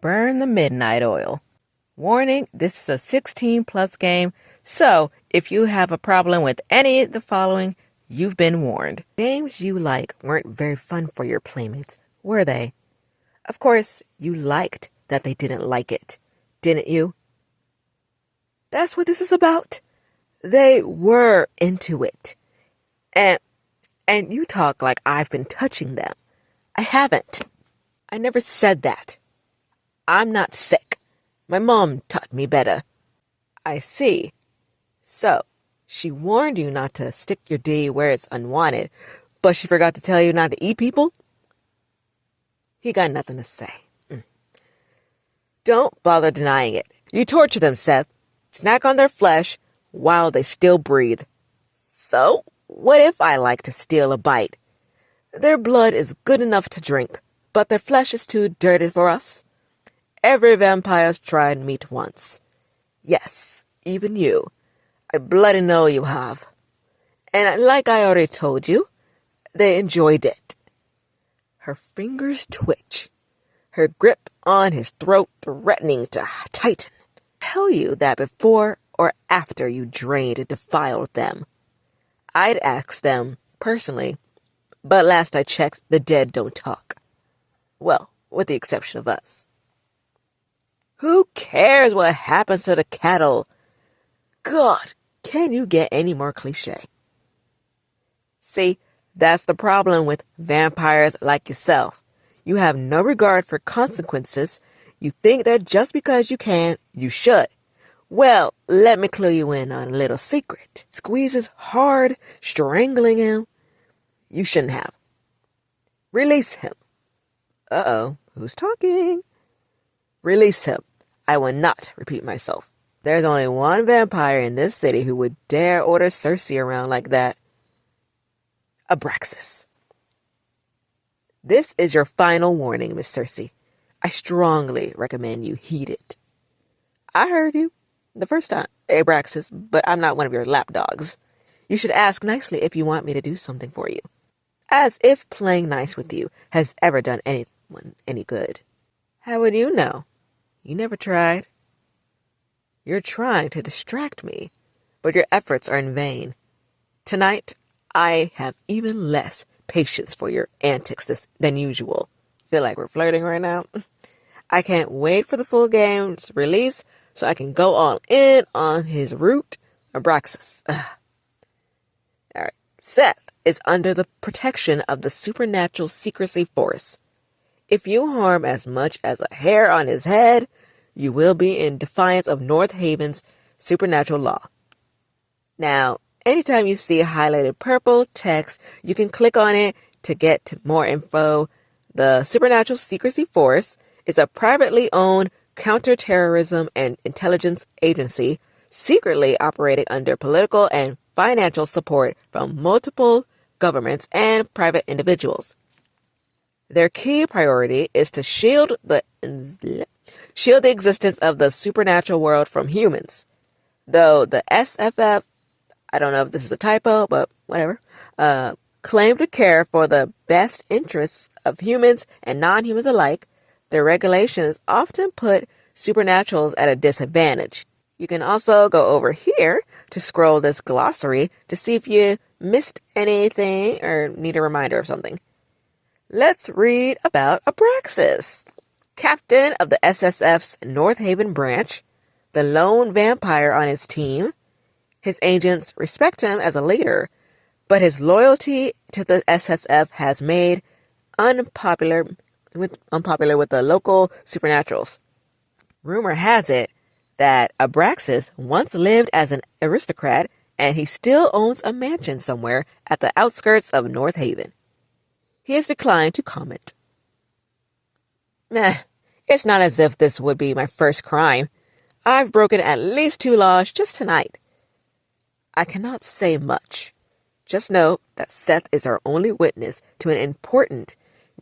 burn the midnight oil. Warning, this is a 16 plus game, so if you have a problem with any of the following, you've been warned. Games you like weren't very fun for your playmates, were they? Of course, you liked that they didn't like it, didn't you? That's what this is about. They were into it. And you talk like I've been touching them. I haven't. I never said that. I'm not sick. My mom taught me better. I see. So, she warned you not to stick your D where it's unwanted, but she forgot to tell you not to eat people? He got nothing to say. Don't bother denying it. You torture them, Seth. Snack on their flesh while they still breathe. So, what if I like to steal a bite? Their blood is good enough to drink, but their flesh is too dirty for us. Every vampire's tried meat once. Yes, even you. I bloody know you have. And like I already told you, they enjoyed it. Her fingers twitch, her grip on his throat threatening to tighten. Tell you that before or after you drained and defiled them. I'd ask them personally, but last I checked, the dead don't talk. Well, with the exception of us. Who cares what happens to the cattle? God, can you get any more cliche? See, that's the problem with vampires like yourself. You have no regard for consequences. You think that just because you can, you should. Well, let me clue you in on a little secret. Squeezes hard, strangling him. You shouldn't have. Release him. Uh-oh, who's talking? Release him. I will not repeat myself. There's only one vampire in this city who would dare order Circe around like that. Abraxas. This is your final warning, Miss Circe. I strongly recommend you heed it. I heard you the first time, Abraxas, but I'm not one of your lapdogs. You should ask nicely if you want me to do something for you. As if playing nice with you has ever done anyone any good. How would you know? You never tried. You're trying to distract me, but your efforts are in vain. Tonight, I have even less patience for your antics than usual. Feel like we're flirting right now? I can't wait for the full game's release so I can go all in on his root, Abraxas. Alright, Seth is under the protection of the supernatural secrecy force. If you harm as much as a hair on his head, you will be in defiance of North Haven's supernatural law. Now, anytime you see highlighted purple text, you can click on it to get to more info. The Supernatural Secrecy Force is a privately owned counterterrorism and intelligence agency secretly operating under political and financial support from multiple governments and private individuals. Their key priority is to shield the existence of the supernatural world from humans. Though the SFF, I don't know if this is a typo, but whatever, claim to care for the best interests of humans and non-humans alike, their regulations often put supernaturals at a disadvantage. You can also go over here to scroll this glossary to see if you missed anything or need a reminder of something. Let's read about Abraxas, captain of the SSF's North Haven branch, the lone vampire on his team. His agents respect him as a leader, but his loyalty to the SSF has made unpopular with the local supernaturals. Rumor has it that Abraxas once lived as an aristocrat and he still owns a mansion somewhere at the outskirts of North Haven. He has declined to comment. It's not as if this would be my first crime. I've broken at least 2 laws just tonight. I cannot say much. Just know that Seth is our only witness to an important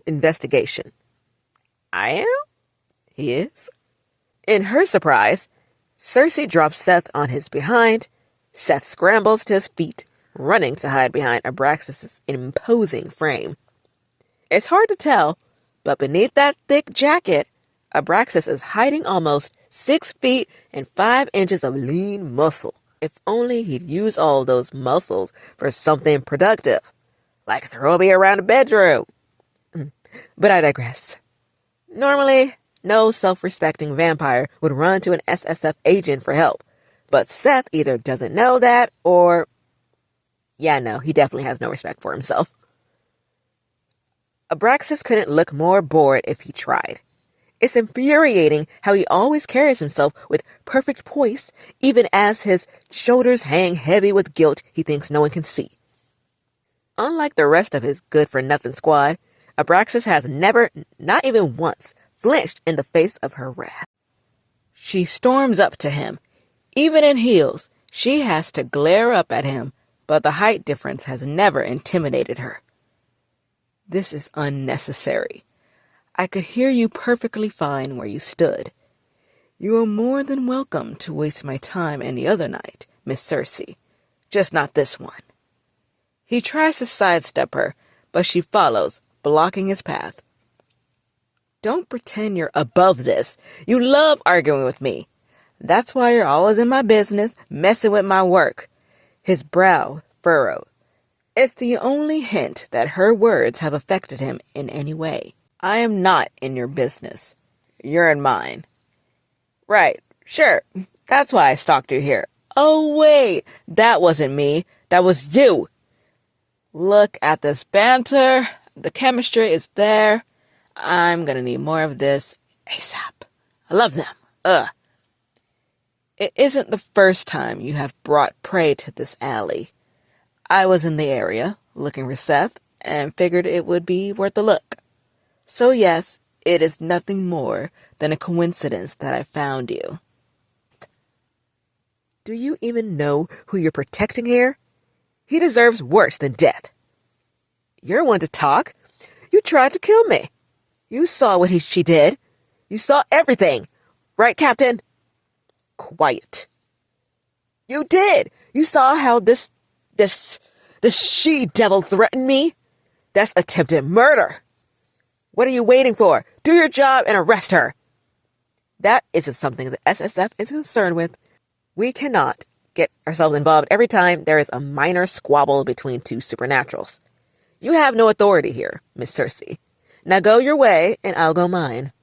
investigation. I am? He is. In her surprise, Circe drops Seth on his behind. Seth scrambles to his feet, running to hide behind Abraxas' imposing frame. It's hard to tell, but beneath that thick jacket, Abraxas is hiding almost 6 feet and 5 inches of lean muscle. If only he'd use all those muscles for something productive, like throw me around the bedroom. But I digress. Normally, no self-respecting vampire would run to an SSF agent for help, but Seth either doesn't know that or... yeah, no, he definitely has no respect for himself. Abraxas couldn't look more bored if he tried. It's infuriating how he always carries himself with perfect poise, even as his shoulders hang heavy with guilt he thinks no one can see. Unlike the rest of his good-for-nothing squad, Abraxas has never, not even once, flinched in the face of her wrath. She storms up to him. Even in heels, she has to glare up at him, but the height difference has never intimidated her. This is unnecessary. I could hear you perfectly fine where you stood. You are more than welcome to waste my time any other night, Miss Circe, just not this one. He tries to sidestep her, but she follows, blocking his path. Don't pretend you're above this. You love arguing with me. That's why you're always in my business, messing with my work. His brow furrowed. It's the only hint that her words have affected him in any way. I am not in your business. You're in mine. Right, sure. That's why I stalked you here. Oh, wait. That wasn't me. That was you. Look at this banter. The chemistry is there. I'm gonna need more of this ASAP. I love them. Ugh. It isn't the first time you have brought prey to this alley. I was in the area, looking for Seth, and figured it would be worth a look. So yes, it is nothing more than a coincidence that I found you. Do you even know who you're protecting here? He deserves worse than death. You're one to talk. You tried to kill me. You saw what she did. You saw everything. Right, Captain? Quiet. You did. You saw how this she-devil threatened me? That's attempted murder. What are you waiting for? Do your job and arrest her. That isn't something the SSF is concerned with. We cannot get ourselves involved every time there is a minor squabble between two supernaturals. You have no authority here, Miss Circe. Now go your way, and I'll go mine.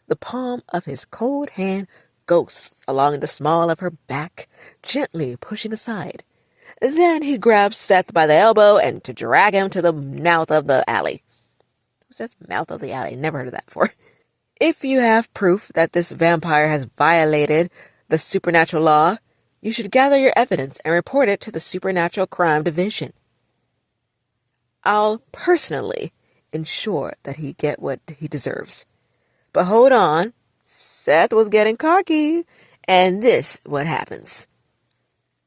The palm of his cold hand ghosts along the small of her back, gently pushing aside. Then he grabs Seth by the elbow and to drag him to the mouth of the alley. Who says mouth of the alley? Never heard of that before. If you have proof that this vampire has violated the supernatural law, you should gather your evidence and report it to the Supernatural Crime Division. I'll personally ensure that he get what he deserves. But hold on, Seth was getting cocky, and this what happens.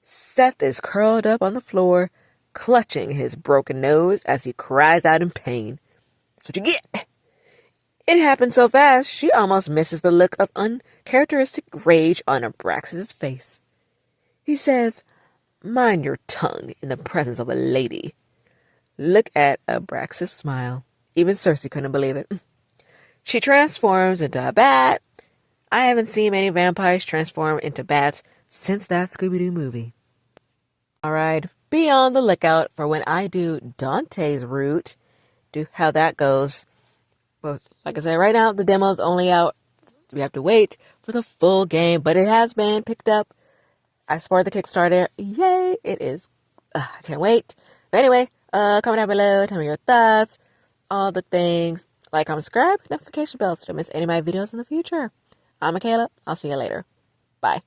Seth is curled up on the floor, clutching his broken nose as he cries out in pain. That's what you get. It happened so fast, she almost misses the look of uncharacteristic rage on Abraxas' face. He says, "Mind your tongue in the presence of a lady." Look at Abraxas' smile. Even Circe couldn't believe it. She transforms into a bat. I haven't seen many vampires transform into bats since that Scooby-Doo movie. Alright, be on the lookout for when I do Dante's route. Do how that goes. But like I said, right now the demo's only out. We have to wait for the full game, but it has been picked up. I supported the Kickstarter. Yay! It is. I can't wait. But anyway, comment down below. Tell me your thoughts. All the things. Like, comment, subscribe. Notification bells to miss any of my videos in the future. I'm Michaela. I'll see you later. Bye.